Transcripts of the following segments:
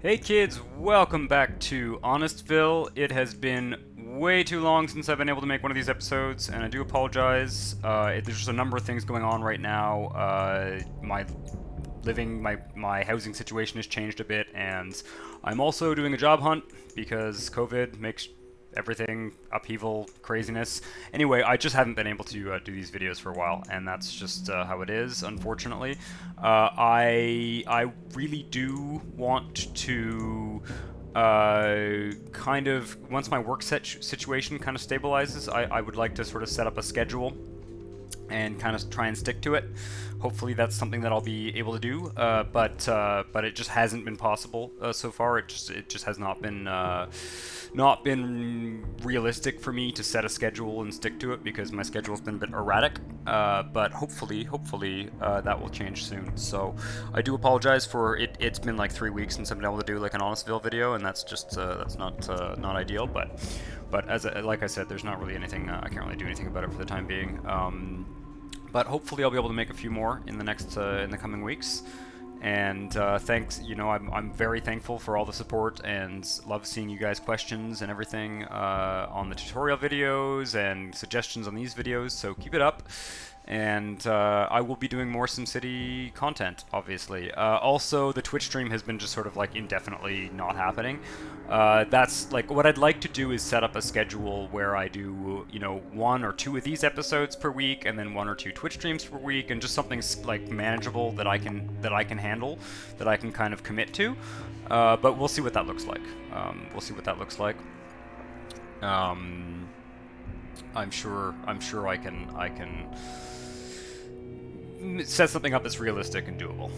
Hey kids, welcome back to Honestville. It has been way too long since I've been able to make one of these episodes, and I do apologize. There's just a number of things going on right now. My housing situation has changed a bit, and I'm also doing a job hunt because COVID makes everything upheaval craziness. Anyway, I just haven't been able to do these videos for a while, and that's just how it is, unfortunately. I really do want to kind of, once my work situation kind of stabilizes, I would like to sort of set up a schedule and kind of try and stick to it. Hopefully that's something that I'll be able to do, but it just hasn't been possible so far. It just has not been realistic for me to set a schedule and stick to it because my schedule's been a bit erratic. But hopefully that will change soon. So I do apologize for it. It's been like 3 weeks since I've been able to do like an Honestville video, and that's just that's not ideal. But like I said, there's not really anything I can't really do anything about it for the time being. But hopefully I'll be able to make a few more in the coming weeks. And thanks, I'm very thankful for all the support and love seeing you guys' questions and everything on the tutorial videos and suggestions on these videos. So keep it up. And I will be doing more SimCity content, obviously. Also, the Twitch stream has been just sort of like indefinitely not happening. That's like what I'd like to do is set up a schedule where I do, 1 or 2 of these episodes per week, and then 1 or 2 Twitch streams per week, and just something like manageable that I can handle, that I can kind of commit to. But we'll see what that looks like. I'm sure I can set something up that's realistic and doable.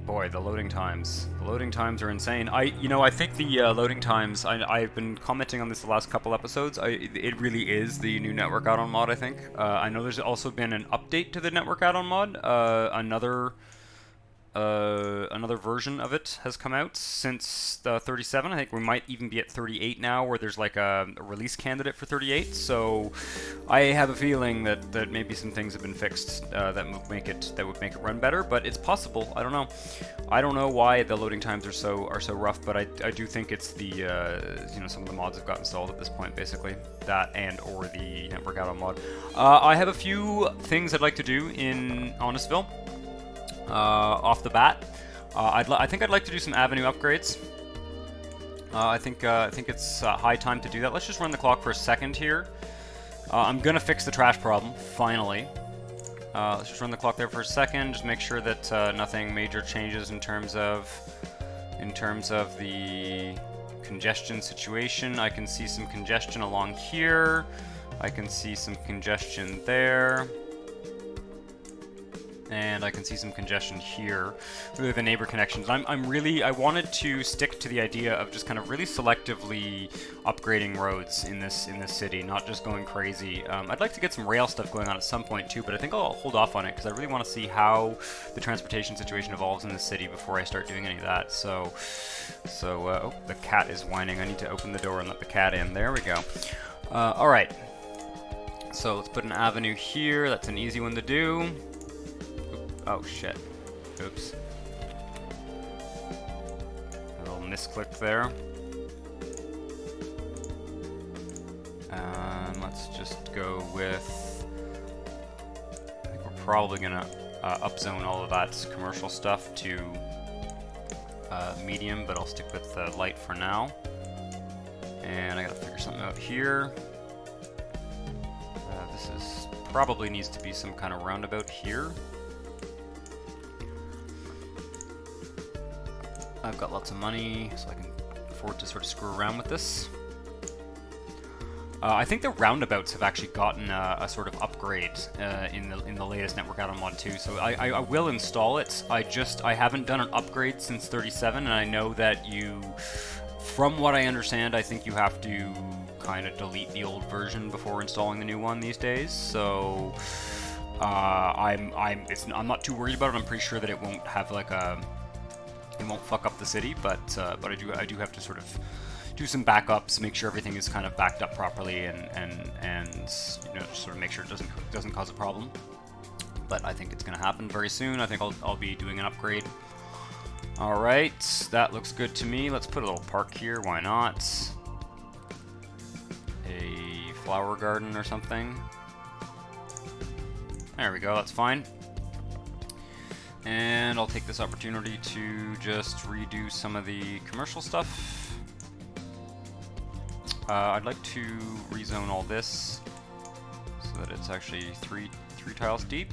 Boy, the loading times. The loading times are insane. I think the loading times, I've been commenting on this the last couple episodes. It really is the new network Addon Mod, I think. I know there's also been an update to the network Addon Mod. Another version of it has come out since the 37. I think we might even be at 38 now, where there's like a release candidate for 38. So I have a feeling that maybe some things have been fixed that would make it run better. But it's possible. I don't know. I don't know why the loading times are so rough, but I do think it's the some of the mods have got installed at this point, basically that or the network Addon Mod. I have a few things I'd like to do in Honestville. Off the bat, I think I'd like to do some avenue upgrades. I think it's high time to do that. Let's just run the clock for a second here. I'm gonna fix the trash problem finally. Let's just run the clock there for a second. Just make sure that nothing major changes in terms of the congestion situation. I can see some congestion along here. I can see some congestion there. And I can see some congestion here with the neighbor connections. I wanted to stick to the idea of just kind of really selectively upgrading roads in this city, not just going crazy. I'd like to get some rail stuff going on at some point too, but I think I'll hold off on it because I really want to see how the transportation situation evolves in the city before I start doing any of that. So oh, the cat is whining. I need to open the door and let the cat in. There we go. All right. So let's put an avenue here. That's an easy one to do. Oh shit. Oops. A little misclick there. Let's just go with... I think we're probably gonna upzone all of that commercial stuff to medium, but I'll stick with light for now. And I gotta figure something out here. This is probably needs to be some kind of roundabout here. I've got lots of money, so I can afford to sort of screw around with this. I think the roundabouts have actually gotten a sort of upgrade in the latest network Addon Mod 2, so I will install it. I haven't done an upgrade since 37, and I know that from what I understand, I think you have to kind of delete the old version before installing the new one these days. So I'm not too worried about it. I'm pretty sure that it won't have like it won't fuck up the city, but I do have to sort of do some backups, make sure everything is kind of backed up properly, and just sort of make sure it doesn't cause a problem. But I think it's going to happen very soon. I think I'll be doing an upgrade Alright, that looks good to me. Let's put a little park here, why not? A flower garden or something. There we go, that's fine. And I'll take this opportunity to just redo some of the commercial stuff. I'd like to rezone all this so that it's actually three tiles deep.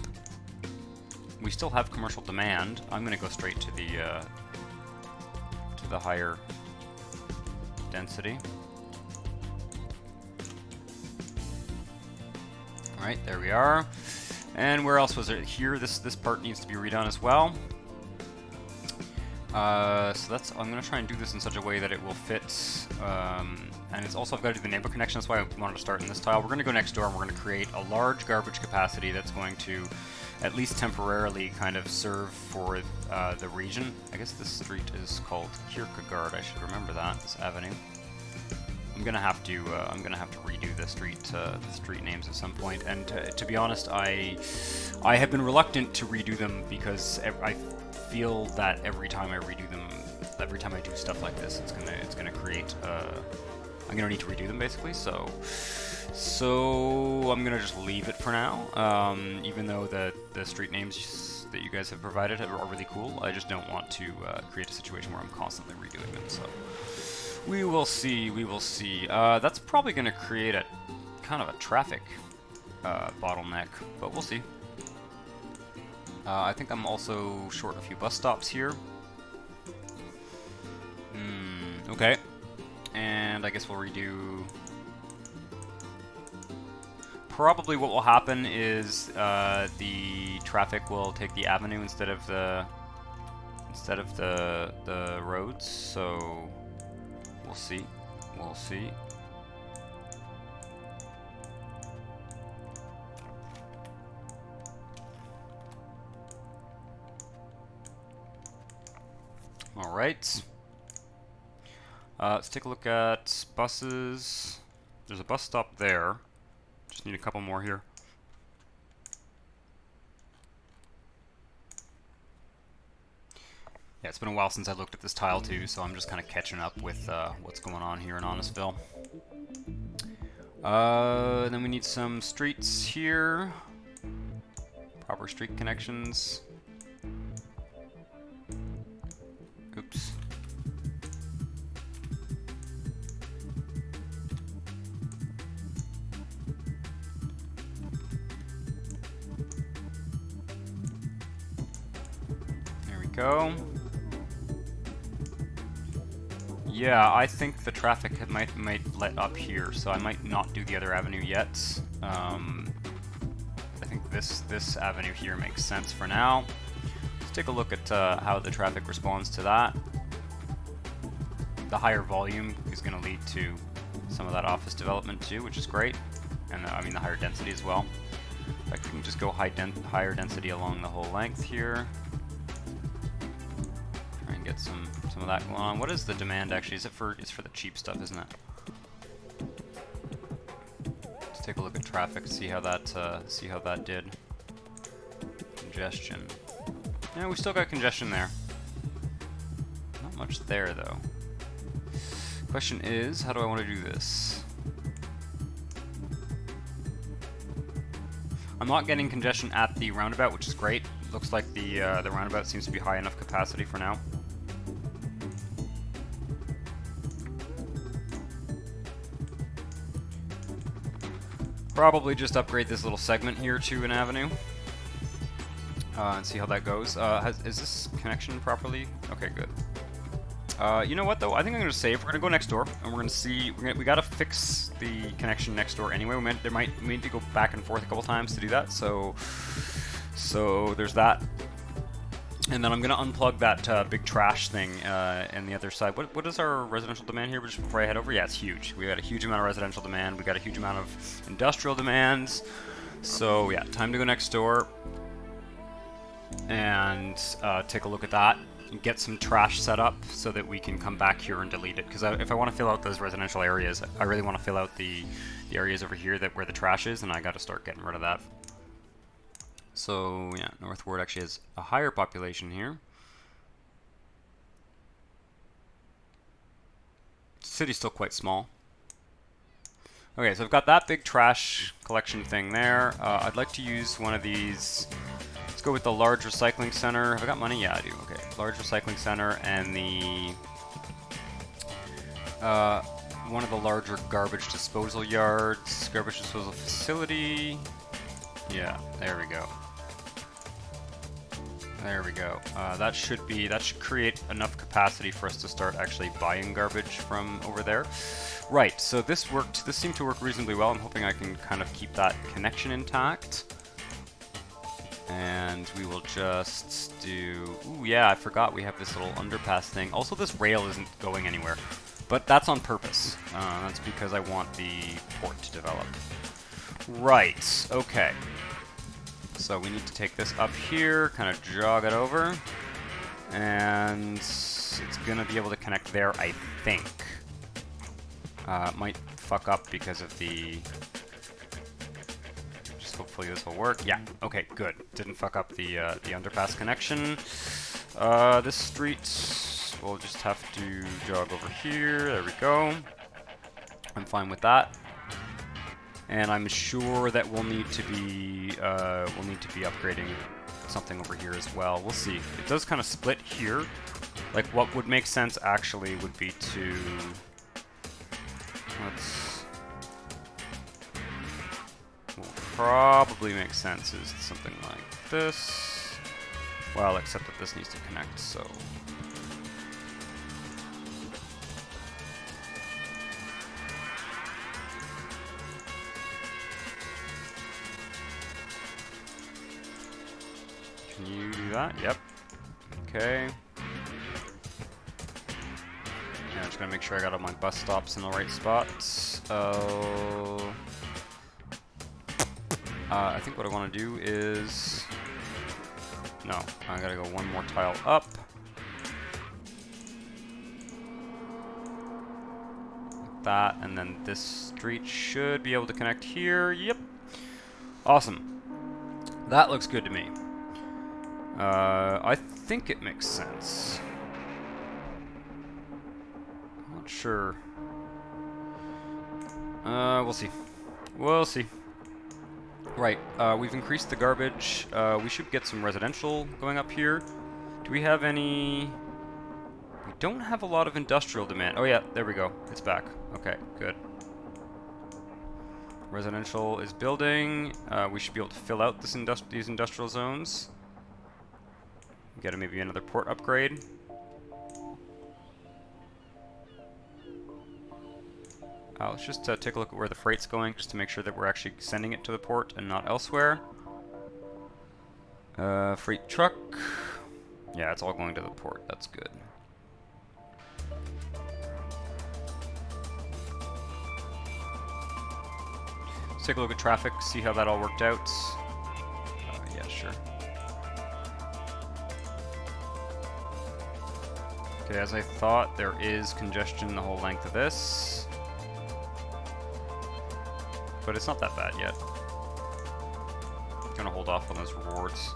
We still have commercial demand. I'm going to go straight to the higher density. All right, there we are. And where else was it? Here, this part needs to be redone as well. So that's, I'm going to try and do this in such a way that it will fit. And it's also, I've got to do the neighbor connection. That's why I wanted to start in this tile. We're going to go next door and we're going to create a large garbage capacity that's going to, at least temporarily, kind of serve for the region. I guess this street is called Kierkegaard. I should remember that. This avenue. I'm gonna have to redo the street names at some point. And to be honest, I have been reluctant to redo them because I feel that every time I redo them, every time I do stuff like this, it's gonna create. I'm gonna need to redo them basically. So I'm gonna just leave it for now. Even though the street names that you guys have provided are really cool, I just don't want to create a situation where I'm constantly redoing them. So. We will see, we will see. That's probably going to create a kind of a traffic bottleneck, but we'll see. I think I'm also short a few bus stops here. Okay. And I guess we'll redo... Probably what will happen is the traffic will take the avenue instead of the roads, so... We'll see. We'll see. All right. Let's take a look at buses. There's a bus stop there. Just need a couple more here. Yeah, it's been a while since I looked at this tile too, so I'm just kind of catching up with what's going on here in Honestville. Then we need some streets here. Proper street connections. Oops. There we go. Yeah, I think the traffic might let up here, so I might not do the other avenue yet. I think this avenue here makes sense for now. Let's take a look at how the traffic responds to that. The higher volume is going to lead to some of that office development too, which is great, and I mean the higher density as well. In fact, we can just go higher density along the whole length here. Get some of that going on. What is the demand actually? Is it for? It's for the cheap stuff, isn't it? Let's take a look at traffic. See how that did. Congestion. Yeah, we still got congestion there. Not much there though. Question is, how do I want to do this? I'm not getting congestion at the roundabout, which is great. Looks like the roundabout seems to be high enough capacity for now. Probably just upgrade this little segment here to an avenue and see how that goes. Is this connection properly? Okay, good. You know what though? I think I'm going to save. We're going to go next door and we're going to see. We got to fix the connection next door anyway. We need to go back and forth a couple times to do that. So there's that. And then I'm going to unplug that big trash thing and the other side. What is our residential demand here just before I head over? Yeah, it's huge. We got a huge amount of residential demand. We got a huge amount of industrial demands. So yeah, time to go next door and take a look at that. Get some trash set up so that we can come back here and delete it. Because if I want to fill out those residential areas, I really want to fill out the areas over here where the trash is, and I got to start getting rid of that. So yeah, North Ward actually has a higher population here. City's still quite small. Okay, so I've got that big trash collection thing there. I'd like to use one of these. Let's go with the large recycling center. Have I got money? Yeah, I do. Okay, large recycling center and the one of the larger garbage disposal yards, garbage disposal facility. Yeah, there we go. There we go. That should create enough capacity for us to start actually buying garbage from over there. Right, so this seemed to work reasonably well. I'm hoping I can kind of keep that connection intact. And we will just do... Ooh, yeah, I forgot we have this little underpass thing. Also, this rail isn't going anywhere. But that's on purpose. That's because I want the port to develop. Right, okay. So we need to take this up here, kind of jog it over, and it's gonna be able to connect there, I think. Might fuck up because of the... Just hopefully this will work. Yeah, okay, good. Didn't fuck up the underpass connection. This street, we'll just have to jog over here. There we go. I'm fine with that. And I'm sure that we'll need to be upgrading something over here as well. We'll see. It does kind of split here. Like, what would make sense actually would be to... What will probably make sense is something like this. Well, except that this needs to connect, so... Can you do that? Yep. Okay. Yeah, I'm just gonna make sure I got all my bus stops in the right spots. I think what I want to do is... No, I gotta go one more tile up. Like that, and then this street should be able to connect here. Yep. Awesome. That looks good to me. I think it makes sense. I'm not sure. We'll see. We'll see. Right, we've increased the garbage. We should get some residential going up here. Do we have any... We don't have a lot of industrial demand. Oh yeah, there we go. It's back. Okay, good. Residential is building. We should be able to fill out this these industrial zones. Get maybe another port upgrade. Let's just take a look at where the freight's going, just to make sure that we're actually sending it to the port and not elsewhere. Freight truck. Yeah, it's all going to the port. That's good. Let's take a look at traffic, see how that all worked out. Yeah, sure. Okay, as I thought, there is congestion the whole length of this. But it's not that bad yet. I'm gonna hold off on those rewards.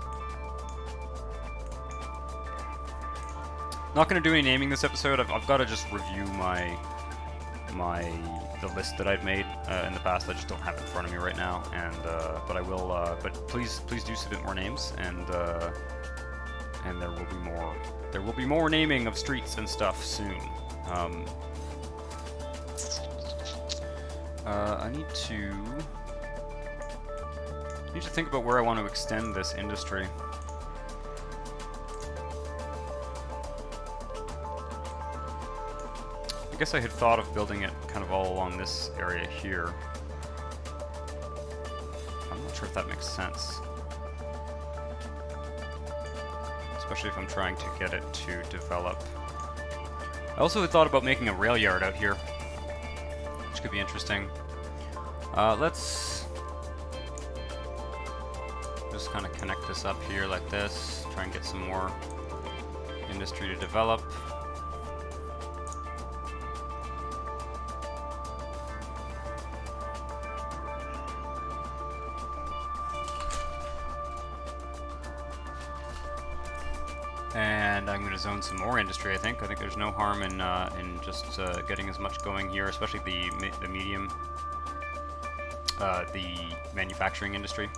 Not gonna do any naming this episode. I've got to just review the list that I've made in the past. I just don't have it in front of me right now, and but I will. But please do submit more names, and there will be more. There will be more naming of streets and stuff soon. I need to think about where I want to extend this industry. I guess I had thought of building it kind of all along this area here. I'm not sure if that makes sense. Especially if I'm trying to get it to develop. I also had thought about making a rail yard out here, which could be interesting. Let's just kind of connect this up here like this, try and get some more industry to develop. And I'm going to zone some more industry. I think there's no harm in just getting as much going here, especially the medium, the manufacturing industry.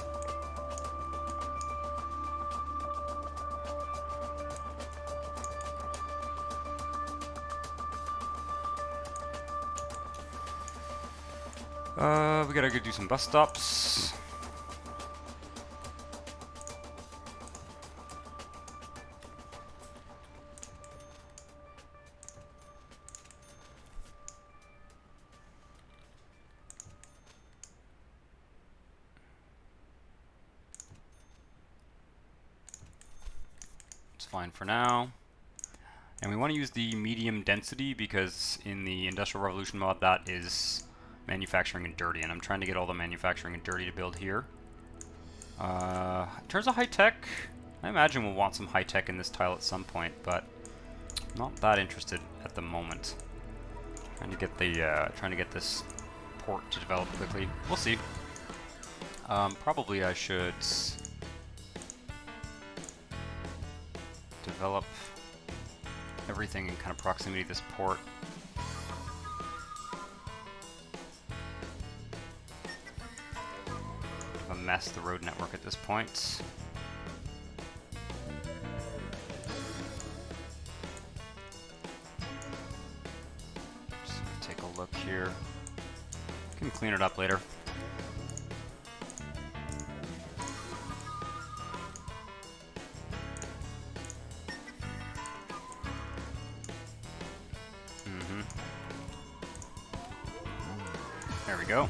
We gotta go do some bus stops. It's fine for now. And we want to use the medium density because in the Industrial Revolution mod that is manufacturing and dirty, and I'm trying to get all the manufacturing and dirty to build here. In terms of high-tech, I imagine we'll want some high-tech in this tile at some point, but not that interested at the moment. Trying to get this port to develop quickly. We'll see. Probably I should develop everything in kind of proximity to this port. Mess the road network at this point. Just take a look here. Can clean it up later. There we go.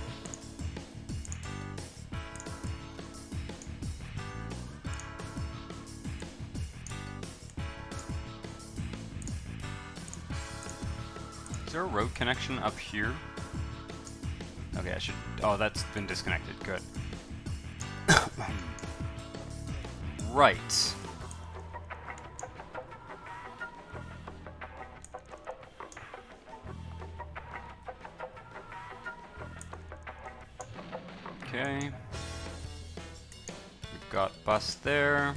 Is there a road connection up here? Okay, I should... Oh, that's been disconnected. Good. Right. Okay. We've got bus there.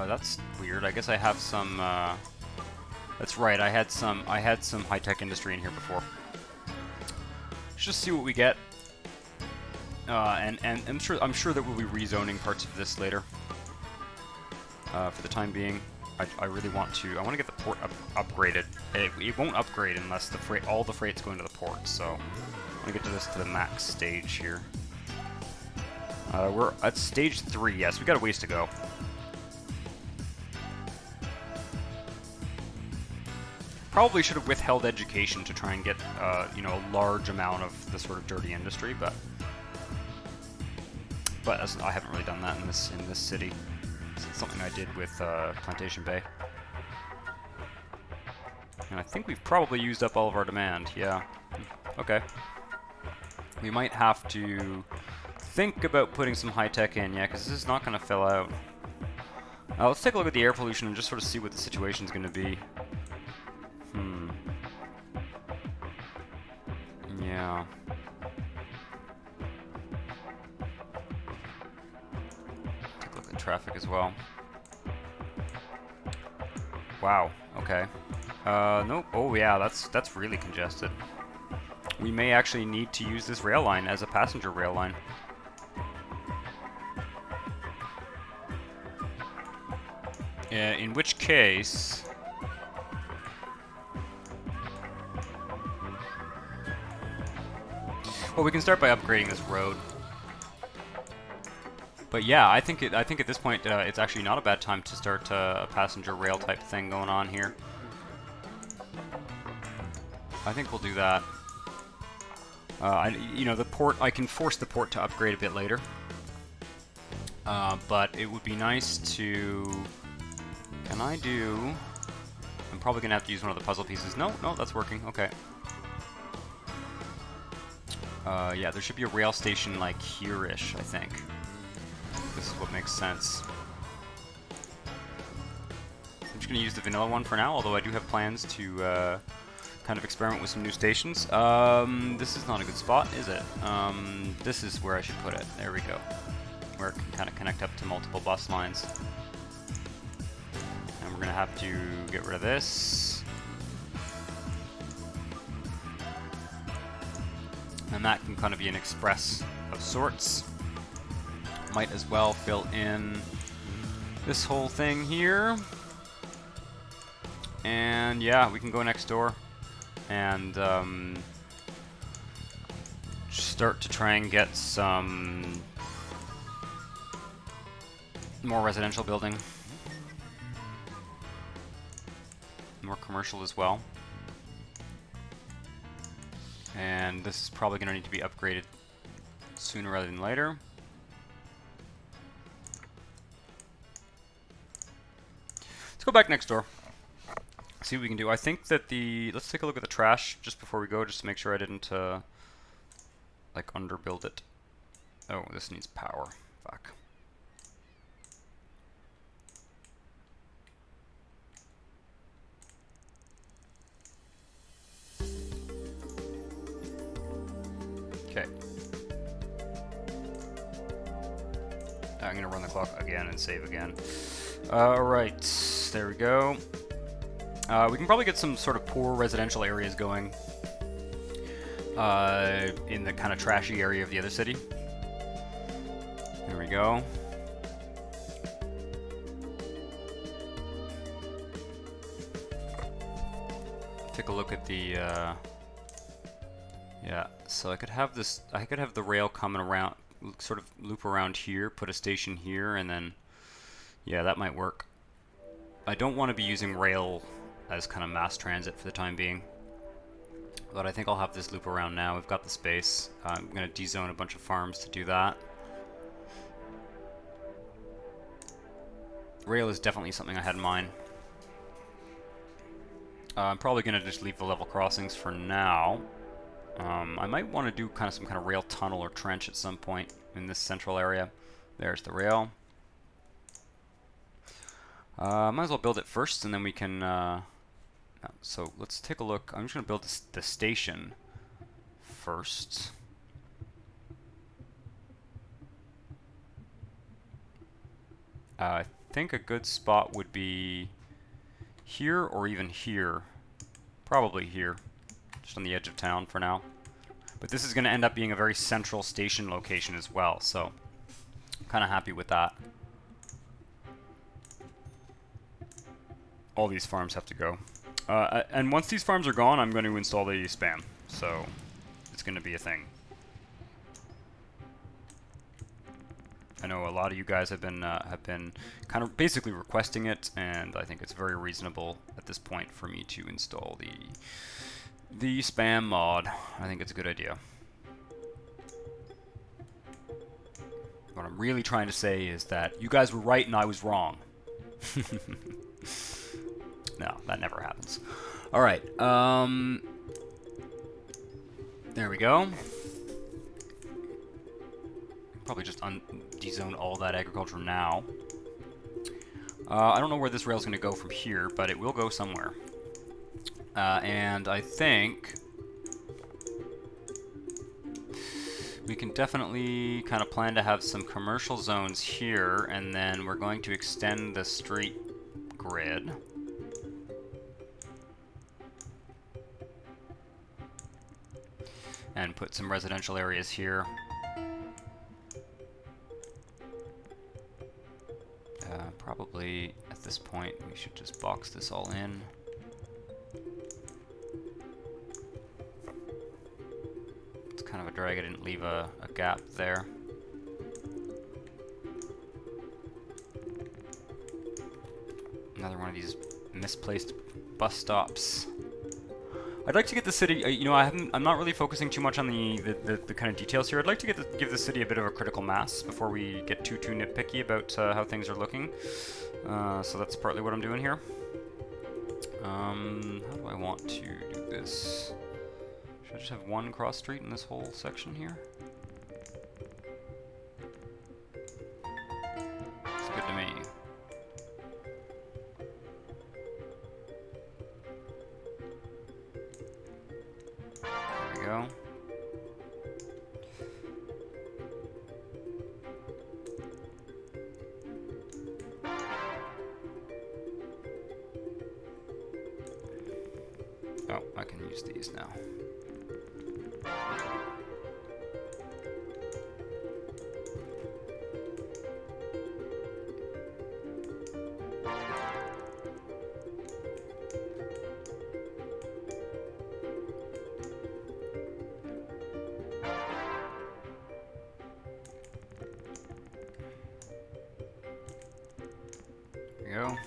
That's weird. I guess I have some, that's right, I had some high-tech industry in here before. Let's just see what we get. And I'm sure that we'll be rezoning parts of this later. For the time being, I really want to, I want to get the port upgraded. It won't upgrade unless all the freight's going to the port, so I want to get to this to the max stage here. We're at stage 3, yes, we got a ways to go. Probably should have withheld education to try and get, you know, a large amount of the sort of dirty industry, but I haven't really done that in this city. It's something I did with Plantation Bay, and I think we've probably used up all of our demand. Yeah. Okay. We might have to think about putting some high tech in, yeah, because this is not going to fill out. Let's take a look at the air pollution and just sort of see what the situation's going to be. Yeah. Take a look at traffic as well. Wow. Okay. Nope. Oh yeah, that's really congested. We may actually need to use this rail line as a passenger rail line. In which case... Well, we can start by upgrading this road. But yeah, I think at this point it's actually not a bad time to start a passenger rail type thing going on here. I think we'll do that. You know, the port, I can force the port to upgrade a bit later. But it would be nice to... Can I do... I'm probably going to have to use one of the puzzle pieces. No, that's working. Okay. Yeah, there should be a rail station like here-ish, I think. This is what makes sense. I'm just going to use the vanilla one for now, although I do have plans to kind of experiment with some new stations. This is not a good spot, is it? This is where I should put it. There we go. where it can kind of connect up to multiple bus lines. And we're going to have to get rid of this. And that can kind of be an express of sorts. Might as well fill in this whole thing here. And yeah, we can go next door and start to try and get some more residential building. More commercial as well. And this is probably going to need to be upgraded sooner rather than later. Let's go back next door. See what we can do. I think that let's take a look at the trash just before we go, just to make sure I didn't like underbuild it. Oh, this needs power. Fuck. Okay. I'm gonna run the clock again and save again. Alright, there we go. We can probably get some sort of poor residential areas going in the kind of trashy area of the other city. There we go. Take a look at the yeah, so I could have this, I could have the rail coming around, sort of loop around here, put a station here, and then, yeah, that might work. I don't want to be using rail as kind of mass transit for the time being, but I think I'll have this loop around now. We've got the space. I'm going to dezone a bunch of farms to do that. Rail is definitely something I had in mind. I'm probably going to just leave the level crossings for now. I might want to do some kind of rail tunnel or trench at some point in this central area. There's the rail. Might as well build it first, and then we can... so let's take a look. I'm just going to build the station first. I think a good spot would be here or even here. Probably here. Just on the edge of town for now. But this is going to end up being a very central station location as well, so I'm kind of happy with that. All these farms have to go. And once these farms are gone, I'm going to install the spam, so it's going to be a thing. I know a lot of you guys have been kind of basically requesting it, and I think it's very reasonable at this point for me to install the spam mod. I think it's a good idea. What I'm really trying to say is that you guys were right and I was wrong. No, that never happens. Alright, there we go. Probably just dezone all that agriculture now. I don't know where this rail's going to go from here, but it will go somewhere. And I think we can definitely kind of plan to have some commercial zones here, and then we're going to extend the street grid. And put some residential areas here. Probably at this point we should just box this all in. It's kind of a drag I didn't leave a gap there. Another one of these misplaced bus stops. I'd like to get the city, you know, I'm not really focusing too much on the kind of details here. I'd like to give the city a bit of a critical mass before we get too nitpicky about how things are looking. So that's partly what I'm doing here. How do I want to do this? Should I just have one cross street in this whole section here? It's good to me. Go. Oh, I can use these now. There we go.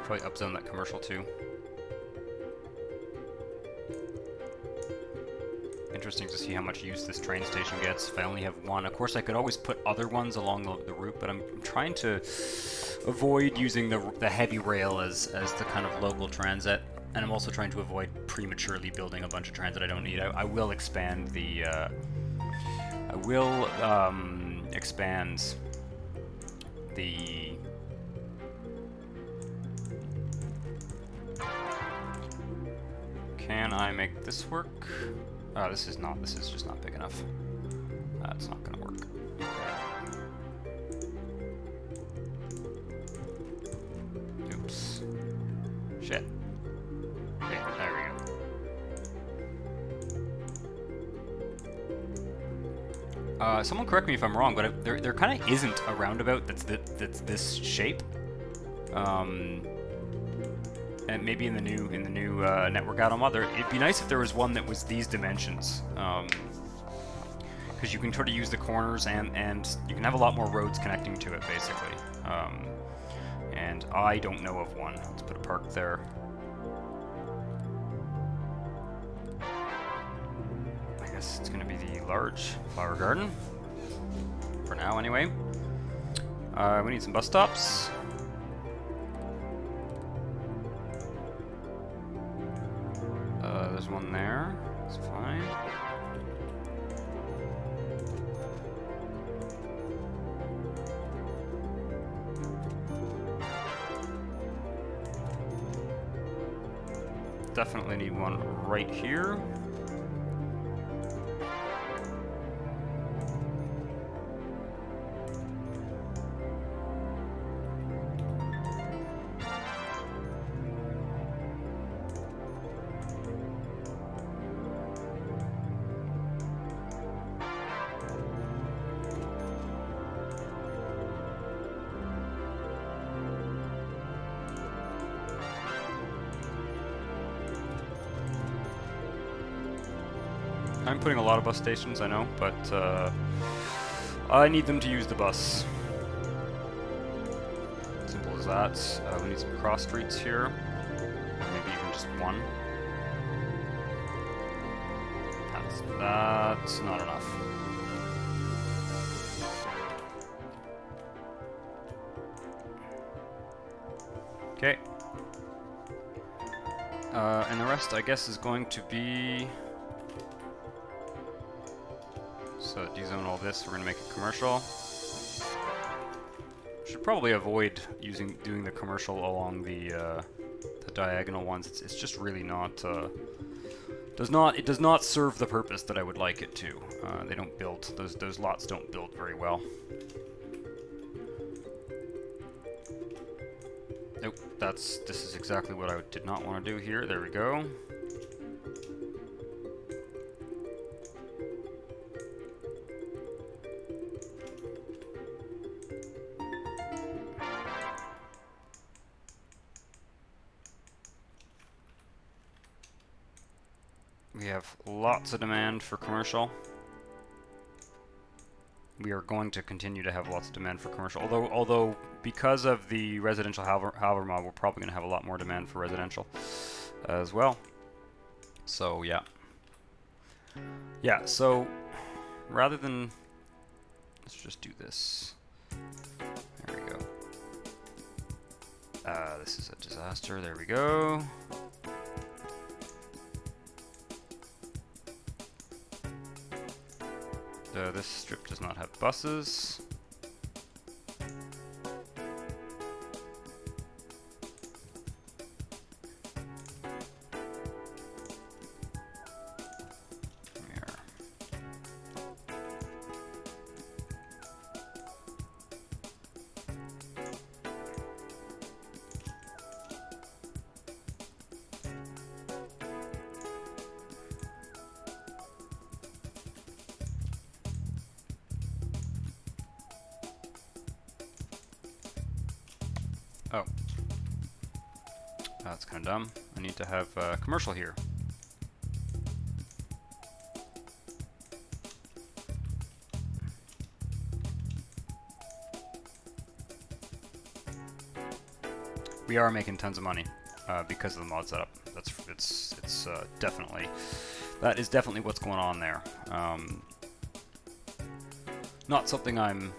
Probably upzone that commercial too. Interesting to see how much use this train station gets if I only have one. Of course, I could always put other ones along the route, but I'm trying to avoid using the heavy rail as the kind of local transit, and I'm also trying to avoid prematurely building a bunch of transit I don't need. I will expand the expand the Can I make this work? Oh, this is just not big enough. That's not gonna work. Oops. Shit. Okay, there we go. Someone correct me if I'm wrong, but there kind of isn't a roundabout that's this shape. And maybe in the new network Addon Mod, it'd be nice if there was one that was these dimensions, because you can sort of use the corners and you can have a lot more roads connecting to it, basically. And I don't know of one. Let's put a park there. I guess it's going to be the large flower garden for now, anyway. We need some bus stops. There's one there. It's fine. Definitely need one right here. I'm putting a lot of bus stations, I know, but I need them to use the bus. Simple as that. We need some cross streets here, or maybe even just one. That's not enough. Okay. And the rest, I guess, is going to be... So dezone all this, we're going to make it commercial. Should probably avoid doing the commercial along the diagonal ones. It's just really not, it does not serve the purpose that I would like it to. They don't build, those lots don't build very well. Nope, this is exactly what I did not want to do here. There we go. We have lots of demand for commercial. We are going to continue to have lots of demand for commercial. Although because of the residential Halver mod, we're probably going to have a lot more demand for residential as well. So yeah. Yeah, so rather than... Let's just do this. There we go. This is a disaster. There we go. This strip does not have buses. Oh. That's kind of dumb. I need to have commercial here. We are making tons of money because of the mod setup. It's definitely, that is definitely what's going on there. Not something I'm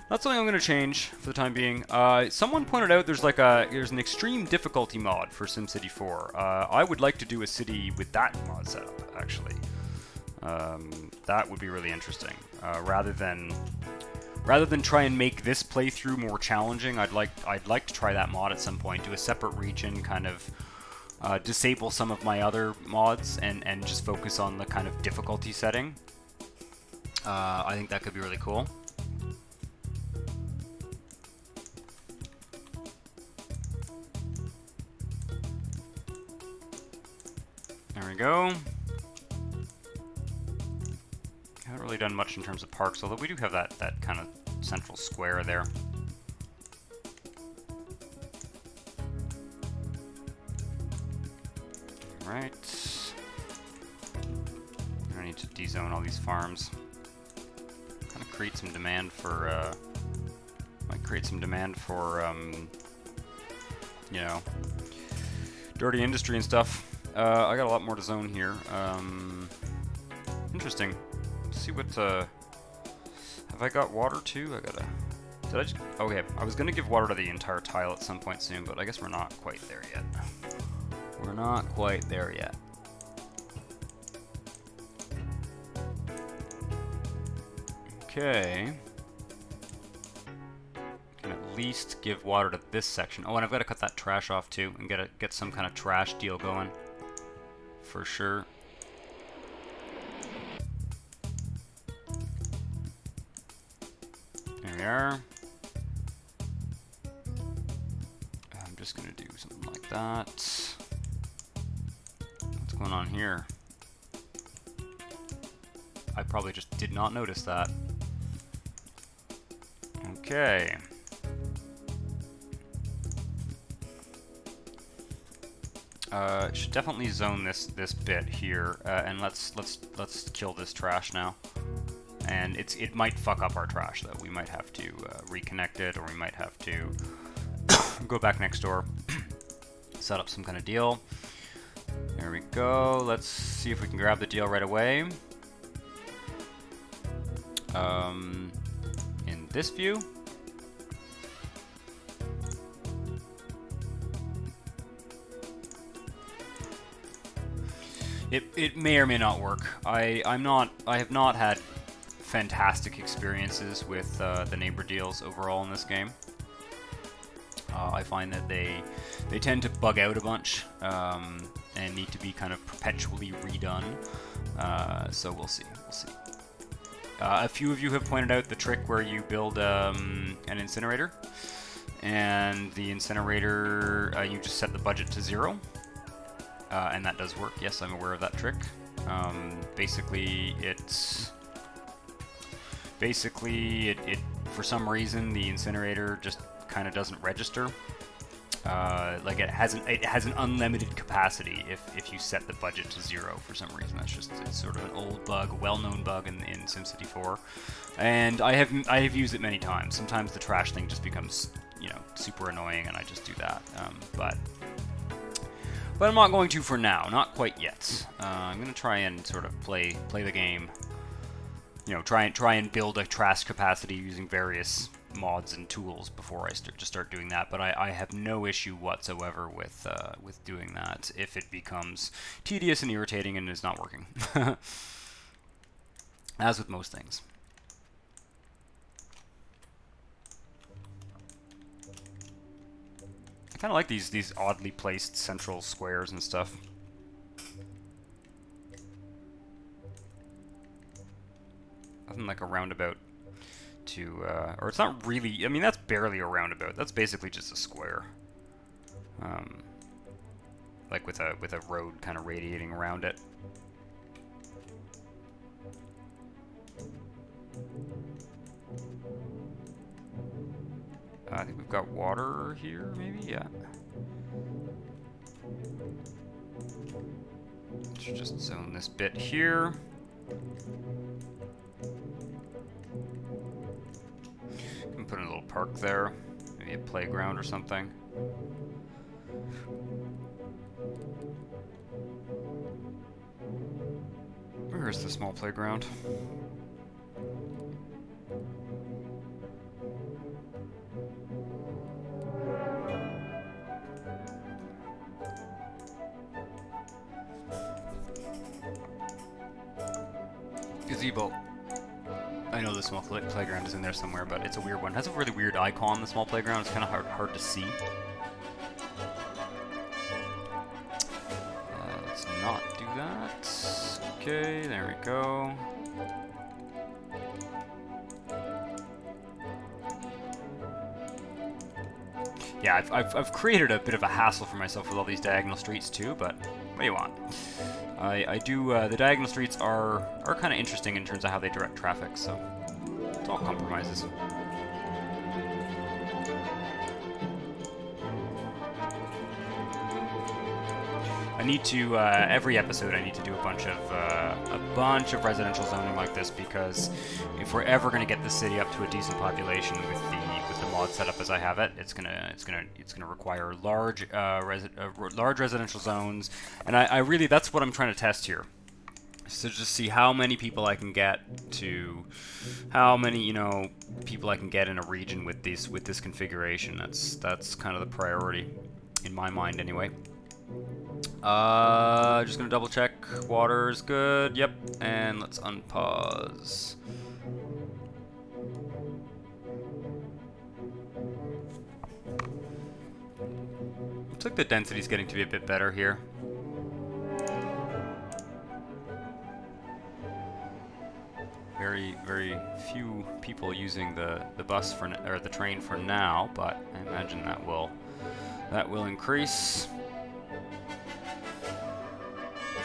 going to change for the time being. Someone pointed out there's an extreme difficulty mod for SimCity 4. I would like to do a city with that mod setup, actually. That would be really interesting. Rather than try and make this playthrough more challenging, I'd like to try that mod at some point. Do a separate region, kind of disable some of my other mods, and just focus on the kind of difficulty setting. I think that could be really cool. There we go. Haven't really done much in terms of parks, although we do have that kind of central square there. Alright. I need to dezone all these farms. Kind of create some demand for, might create some demand for, you know, dirty industry and stuff. I got a lot more to zone here. Interesting. Let's see what, have I got water too? Did I just, okay, I was gonna give water to the entire tile at some point soon, but I guess we're not quite there yet. We're not quite there yet. Okay. Can at least give water to this section. Oh, and I've got to cut that trash off too, and get some kind of trash deal going. For sure. There we are. I'm just gonna do something like that. What's going on here? I probably just did not notice that. Okay. Should definitely zone this bit here, and let's kill this trash now. And it might fuck up our trash though. We might have to reconnect it, or we might have to go back next door, set up some kind of deal. There we go. Let's see if we can grab the deal right away. In this view. It may or may not work. I have not had fantastic experiences with the neighbor deals overall in this game. I find that they tend to bug out a bunch and need to be kind of perpetually redone. So we'll see. A few of you have pointed out the trick where you build an incinerator, and the incinerator you just set the budget to 0. And that does work. Yes, I'm aware of that trick. Basically, it for some reason the incinerator just kind of doesn't register. Like it has an unlimited capacity if you set the budget to 0 for some reason. It's sort of an old bug, a well-known bug in SimCity 4, and I have used it many times. Sometimes the trash thing just becomes, you know, super annoying, and I just do that. But I'm not going to for now, not quite yet. I'm going to try and sort of play the game, you know, try and build a trash capacity using various mods and tools before I start doing that. But I have no issue whatsoever with doing that if it becomes tedious and irritating and is not working. as with most things. I kind of like these oddly placed central squares and stuff. Nothing like a roundabout to, or it's not really, I mean, that's barely a roundabout. That's basically just a square. Like with a road kind of radiating around it. I think we've got water here, maybe? Yeah. Let's just zone this bit here. Can put in a little park there. Maybe a playground or something. Where is the small playground? Gazebo. I know the small playground is in there somewhere, but it's a weird one. It has a really weird icon, the small playground. It's kind of hard to see. Let's not do that. Okay, there we go. Yeah, I've created a bit of a hassle for myself with all these diagonal streets too, but what do you want? I do, the diagonal streets are kind of interesting in terms of how they direct traffic, so it's all compromises. I need to, every episode I need to do a bunch of residential zoning like this, because if we're ever going to get the city up to a decent population with the mod setup as I have it, it's gonna require large residential zones, and I really, that's what I'm trying to test here. So just see how many people I can get to, how many, you know, people I can get in a region with this configuration. That's kind of the priority in my mind anyway. Just gonna double check water's good. Yep, and let's unpause. Looks like the density's getting to be a bit better here. Very few people using the bus for or the train for now, but I imagine that will increase.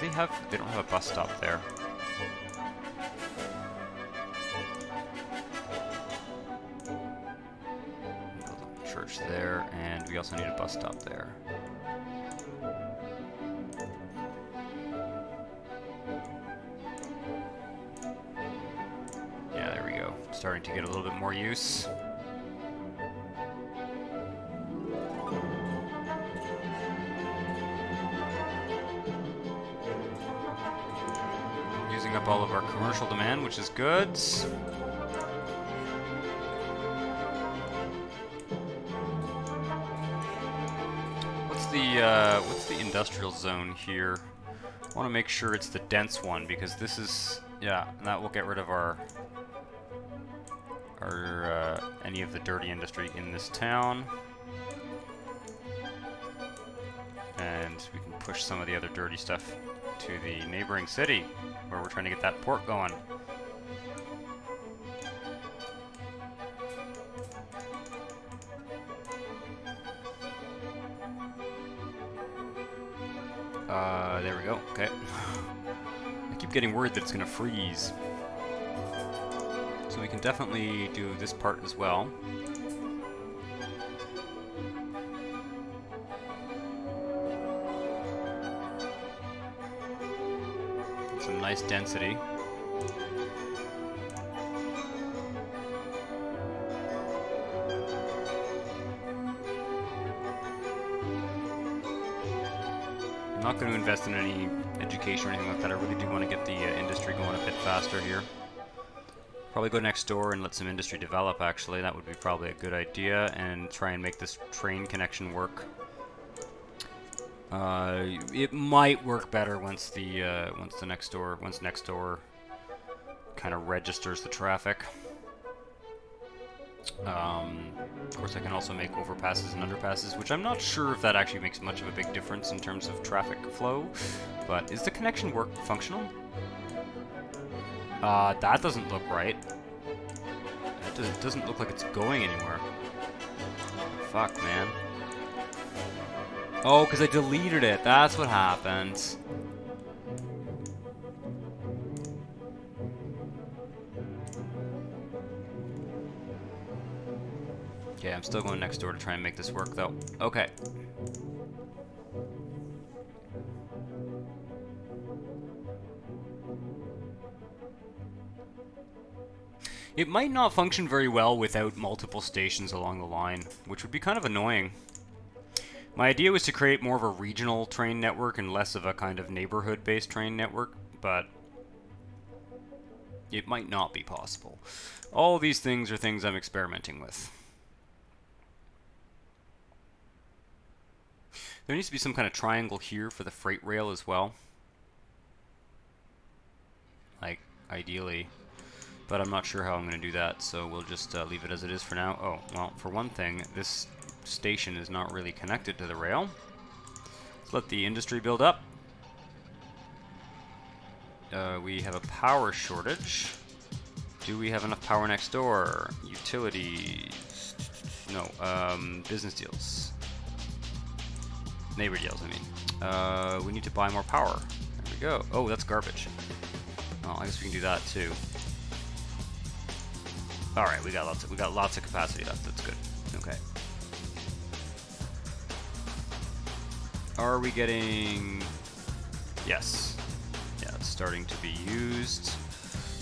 They don't have a bus stop there. Church there, and we also need a bus stop there. Yeah, there we go. Starting to get a little bit more use. Using up all of our commercial demand, which is good. What's the industrial zone here? I want to make sure it's the dense one, because this is, yeah, and that will get rid of our any of the dirty industry in this town, and we can push some of the other dirty stuff to the neighboring city, where we're trying to get that port going. There we go. Okay. I keep getting worried that it's going to freeze. So we can definitely do this part as well. Some nice density. I'm not going to invest in any education or anything like that. I really do want to get the industry going a bit faster here. Probably go next door and let some industry develop, actually. That would be probably a good idea, and try and make this train connection work. It might work better once next door kind of registers the traffic. Of course, I can also make overpasses and underpasses, which I'm not sure if that actually makes much of a big difference in terms of traffic flow. But is the connection functional? That doesn't look right. It doesn't look like it's going anywhere. Fuck, man. Oh, because I deleted it. That's what happened. Okay, I'm still going next door to try and make this work, though. Okay. It might not function very well without multiple stations along the line, which would be kind of annoying. My idea was to create more of a regional train network and less of a kind of neighborhood-based train network, but it might not be possible. All these things are things I'm experimenting with. There needs to be some kind of triangle here for the freight rail as well. Like, ideally. But I'm not sure how I'm going to do that, so we'll just leave it as it is for now. Oh, well, for one thing, this station is not really connected to the rail. Let's let the industry build up. We have a power shortage. Do we have enough power next door? Utilities. No, business deals. Neighbor deals, I mean. We need to buy more power. There we go. Oh, that's garbage. Well, I guess we can do that too. All right, we got lots of capacity left. That's good. Okay. Are we getting? Yes. Yeah, it's starting to be used.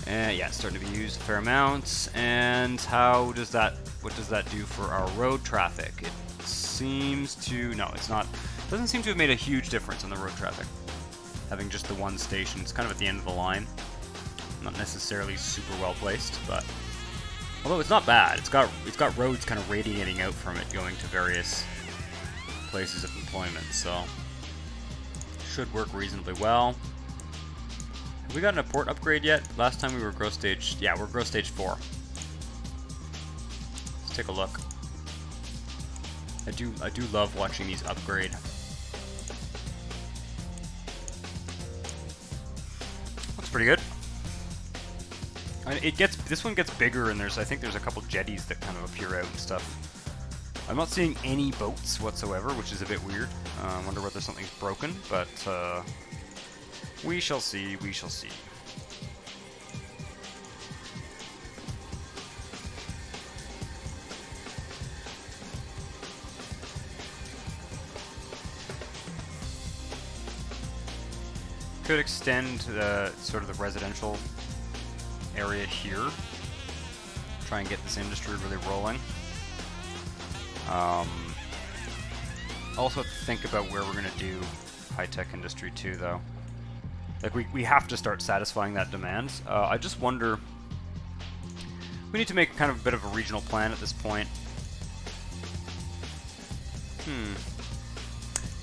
And yeah, it's starting to be used a fair amount. And how does that? What does that do for our road traffic? It seems to. No, it's not. Doesn't seem to have made a huge difference on the road traffic. Having just the one station, it's kind of at the end of the line. Not necessarily super well placed, but. Although it's not bad, it's got roads kind of radiating out from it, going to various places of employment, so should work reasonably well. Have we gotten a port upgrade yet? Last time we were growth stage, yeah, we're growth stage 4. Let's take a look. I do love watching these upgrade. Looks pretty good. This one gets bigger, and I think there's a couple jetties that kind of appear out and stuff. I'm not seeing any boats whatsoever, which is a bit weird. I wonder whether something's broken, but we shall see. We shall see. Could extend sort of the residential area here. Try and get this industry really rolling. Also have to think about where we're going to do high-tech industry too, though. Like, we have to start satisfying that demand. I just wonder... We need to make kind of a bit of a regional plan at this point.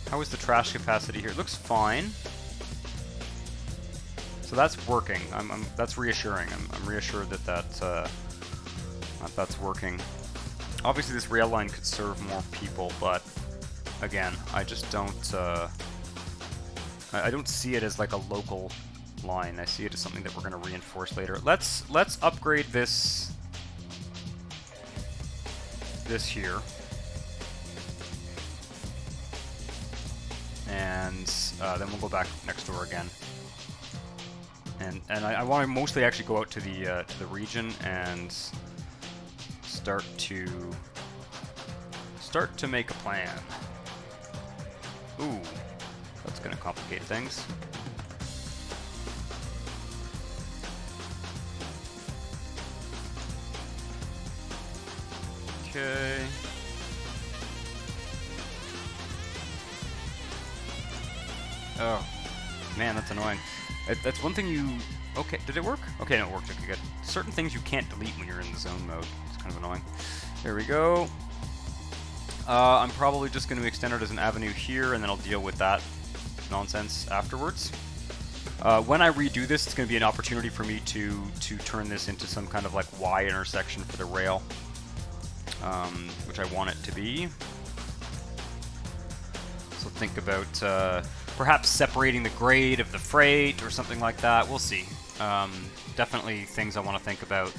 How is the trash capacity here? It looks fine. So that's working. That's reassuring. I'm reassured that that's working. Obviously, this rail line could serve more people, but again, I just don't. I don't see it as like a local line. I see it as something that we're going to reinforce later. Let's upgrade this here, and then we'll go back next door again. And I want to mostly actually go out to the region and start to make a plan. Ooh, that's going to complicate things. Okay. Oh, man, that's annoying. That's one thing you... Okay, did it work? Okay, no, it worked. Okay, good. Certain things you can't delete when you're in the zone mode. It's kind of annoying. There we go. I'm probably just going to extend it as an avenue here, and then I'll deal with that nonsense afterwards. When I redo this, it's going to be an opportunity for me to turn this into some kind of like Y intersection for the rail, which I want it to be. So think about perhaps separating the grade of the freight or something like that. We'll see. Definitely things I want to think about.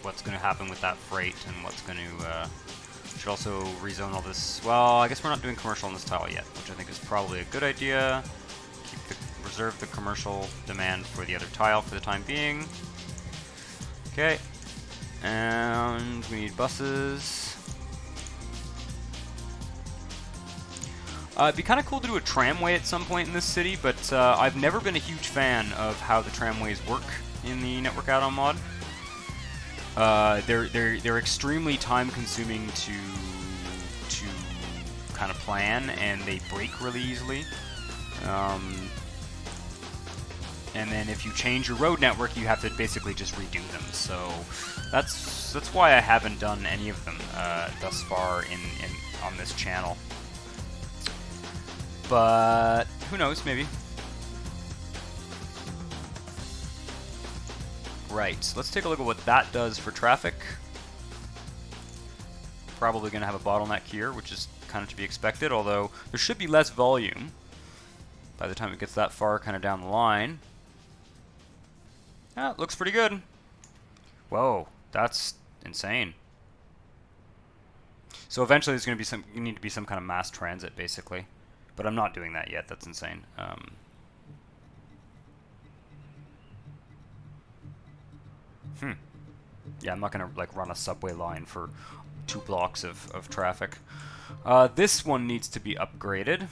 What's going to happen with that freight and what's going to... should also rezone all this. Well, I guess we're not doing commercial on this tile yet, which I think is probably a good idea. Reserve the commercial demand for the other tile for the time being. Okay. And we need buses. It'd be kind of cool to do a tramway at some point in this city, but I've never been a huge fan of how the tramways work in the network add-on mod. They're extremely time-consuming to kind of plan, and they break really easily. And then if you change your road network, you have to basically just redo them. So that's why I haven't done any of them thus far on this channel. But who knows, maybe. Right, so let's take a look at what that does for traffic. Probably going to have a bottleneck here, which is kind of to be expected, although there should be less volume by the time it gets that far kind of down the line. Yeah, looks pretty good. Whoa, that's insane. So eventually there's going to be you need to be some kind of mass transit, basically. But I'm not doing that yet. That's insane. Yeah, I'm not going to like run a subway line for 2 blocks of traffic. This one needs to be upgraded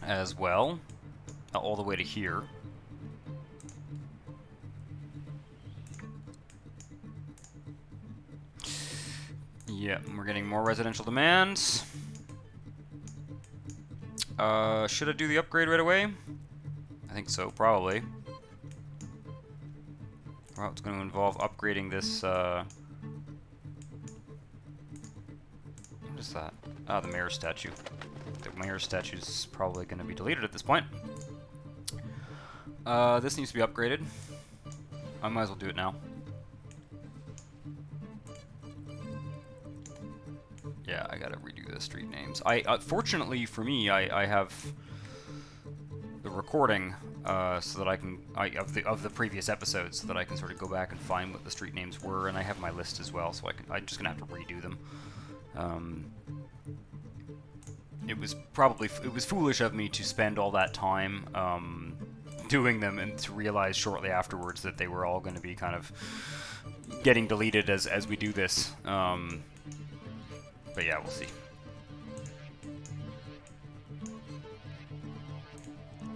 as well, all the way to here. Yeah, we're getting more residential demands. Should I do the upgrade right away? I think so, probably. Well, it's going to involve upgrading this, what is that? Ah, the mayor's statue. The mayor's statue is probably going to be deleted at this point. This needs to be upgraded. I might as well do it now. Yeah, I gotta redo the street names. Fortunately for me, I have the recording so that I can of the previous episodes, so that I can sort of go back and find what the street names were, and I have my list as well, so I'm just gonna have to redo them. It was foolish of me to spend all that time doing them and to realize shortly afterwards that they were all going to be kind of getting deleted as we do this. But yeah, we'll see.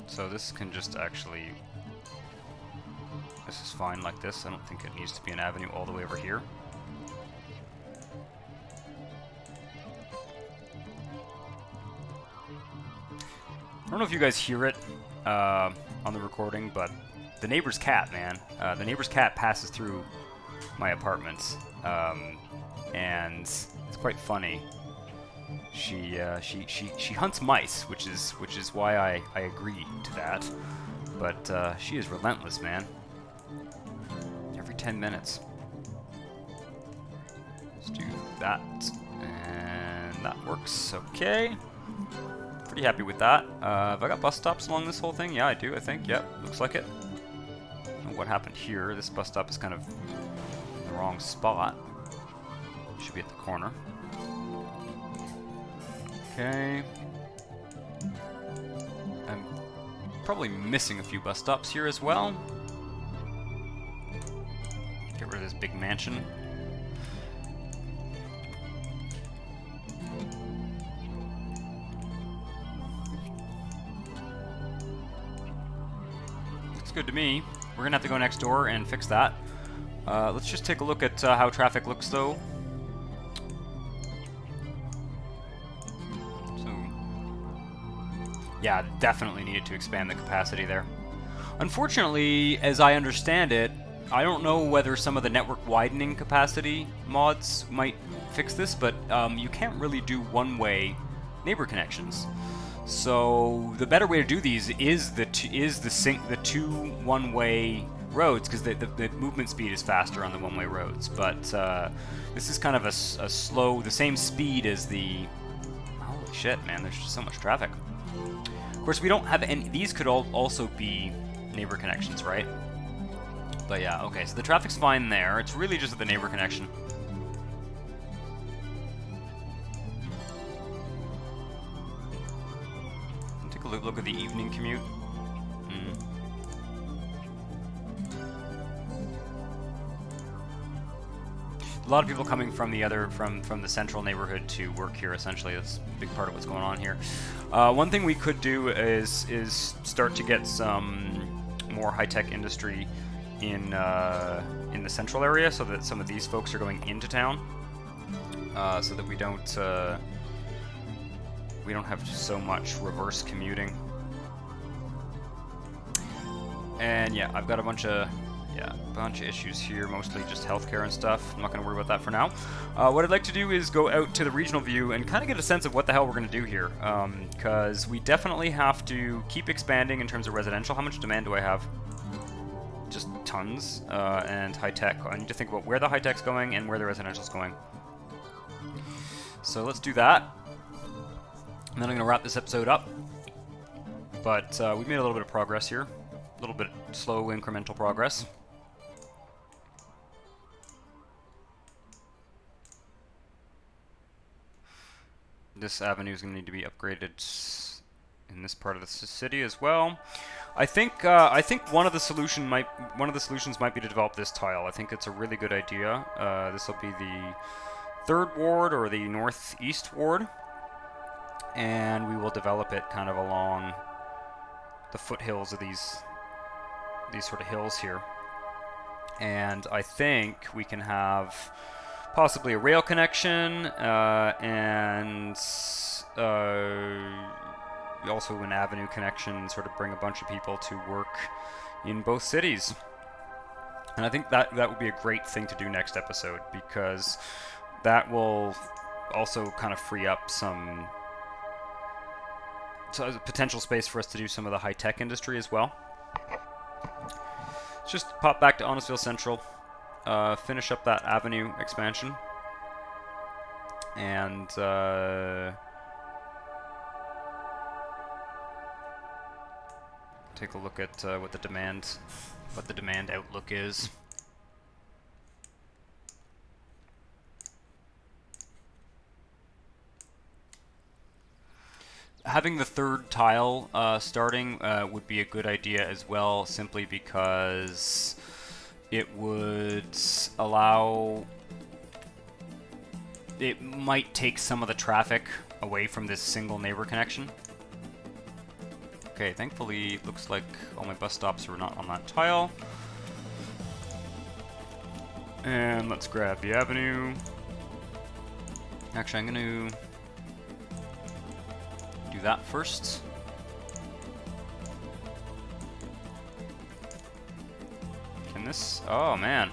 So this can just actually... This is fine like this. I don't think it needs to be an avenue all the way over here. I don't know if you guys hear it on the recording, but the neighbor's cat, man. The neighbor's cat passes through my apartment, and it's quite funny. She hunts mice, which is why I agree to that. But she is relentless, man. Every 10 minutes. Let's do that, and that works. Okay. Pretty happy with that. Have I got bus stops along this whole thing? Yeah, I do, I think. Yeah, looks like it. I don't know what happened here. This bus stop is kind of in the wrong spot. Should be at the corner. Okay. I'm probably missing a few bus stops here as well. Get rid of this big mansion. Looks good to me. We're gonna have to go next door and fix that. Let's just take a look at how traffic looks, though. Yeah, definitely needed to expand the capacity there. Unfortunately, as I understand it, I don't know whether some of the network widening capacity mods might fix this, but you can't really do one-way neighbor connections. So the better way to do these is the two one-way roads, because the movement speed is faster on the one-way roads. But this is kind of a slow, the same speed as the. Holy shit, man! There's just so much traffic. Of course, we don't have any. These could also be neighbor connections, right? But yeah, okay. So the traffic's fine there. It's really just at the neighbor connection. Take a look at the evening commute. A lot of people coming from the central neighborhood to work here. Essentially, that's a big part of what's going on here. One thing we could do is start to get some more high-tech industry in the central area, so that some of these folks are going into town, so that we don't have so much reverse commuting. And yeah, I've got a bunch of issues here, mostly just healthcare and stuff. I'm not going to worry about that for now. What I'd like to do is go out to the regional view and kind of get a sense of what the hell we're going to do here, because we definitely have to keep expanding in terms of residential. How much demand do I have? Just tons. And high-tech. I need to think about where the high-tech's going and where the residential's going. So let's do that. And then I'm going to wrap this episode up. But we've made a little bit of progress here. A little bit slow, incremental progress. This avenue is going to need to be upgraded in this part of the city as well. I think one of the solutions might be to develop this tile. I think it's a really good idea. This will be the 3rd ward or the northeast ward, and we will develop it kind of along the foothills of these sort of hills here. And I think we can have possibly a rail connection, and also an avenue connection, sort of bring a bunch of people to work in both cities. And I think that would be a great thing to do next episode, because that will also kind of free up some potential space for us to do some of the high-tech industry as well. Let's just pop back to Honestville Central, finish up that avenue expansion, and take a look at what the demand outlook is. Having the 3rd tile starting would be a good idea as well, simply because it would allow... It might take some of the traffic away from this single neighbor connection. Okay, thankfully it looks like all my bus stops are not on that tile. And let's grab the avenue. Actually, I'm going to do that first. Can this... Oh, man.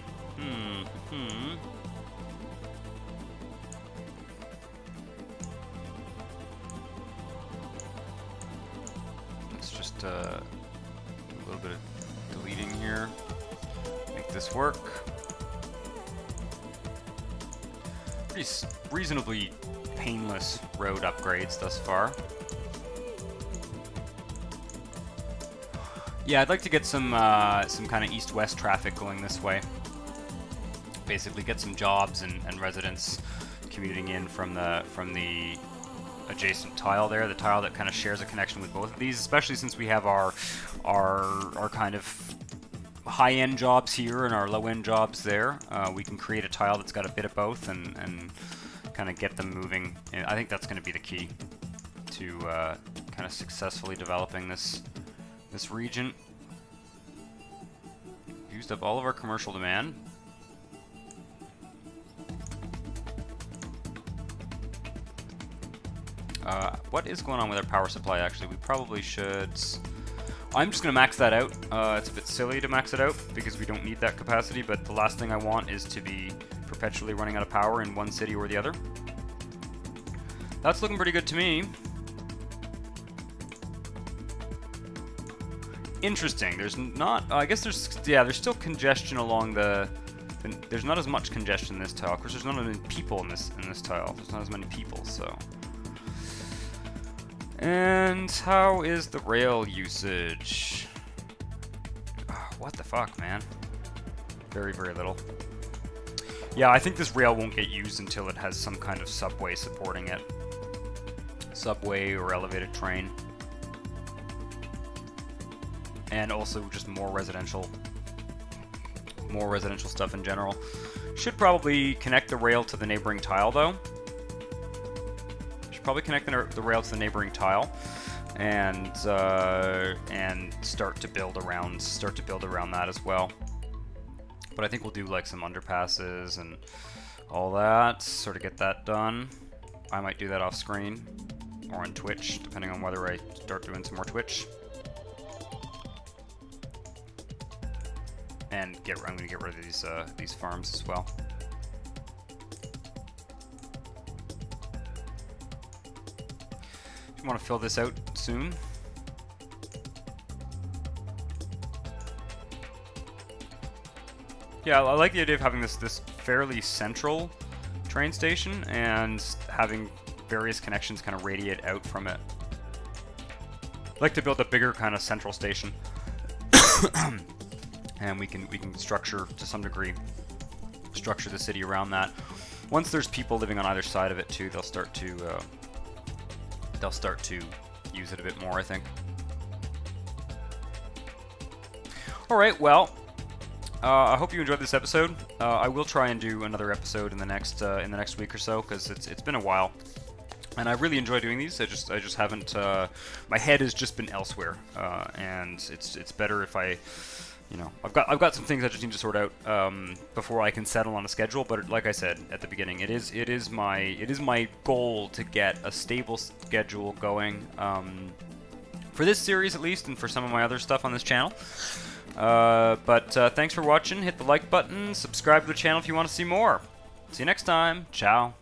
Let's just do a little bit of deleting here. Make this work. Pretty reasonably painless road upgrades thus far. Yeah, I'd like to get some kind of east-west traffic going this way. Basically, get some jobs and residents commuting in from the adjacent tile there, the tile that kind of shares a connection with both of these. Especially since we have our kind of high-end jobs here and our low-end jobs there, we can create a tile that's got a bit of both and kind of get them moving. And I think that's going to be the key to kind of successfully developing this region. Used up all of our commercial demand. What is going on with our power supply, actually? We probably should... I'm just going to max that out. It's a bit silly to max it out because we don't need that capacity, but the last thing I want is to be perpetually running out of power in one city or the other. That's looking pretty good to me. Interesting. There's not... I guess there's... Yeah, there's still congestion along the... There's not as much congestion in this tile. Of course, there's not as many people in this tile. There's not as many people, so... And how is the rail usage? Oh, what the fuck, man? Very, very little. Yeah, I think this rail won't get used until it has some kind of subway supporting it. Subway or elevated train. And also just more residential stuff in general. Should probably connect the rail to the neighboring tile, though. Should probably connect the rail to the neighboring tile, and start to build around that as well. But I think we'll do like some underpasses and all that, sort of get that done. I might do that off screen or on Twitch, depending on whether I start doing some more Twitch. And I'm gonna get rid of these farms as well. You want to fill this out soon. Yeah, I like the idea of having this fairly central train station and having various connections kind of radiate out from it. I'd like to build a bigger kind of central station. And we can structure, to some degree, structure the city around that. Once there's people living on either side of it too, they'll start to use it a bit more, I think. All right, well, I hope you enjoyed this episode. I will try and do another episode in the next week or so, because it's been a while, and I really enjoy doing these. I just haven't. My head has just been elsewhere, and it's better if I. You know, I've got some things I just need to sort out before I can settle on a schedule. But like I said at the beginning, it is my goal to get a stable schedule going for this series at least, and for some of my other stuff on this channel. But thanks for watching. Hit the like button, subscribe to the channel if you want to see more. See you next time. Ciao.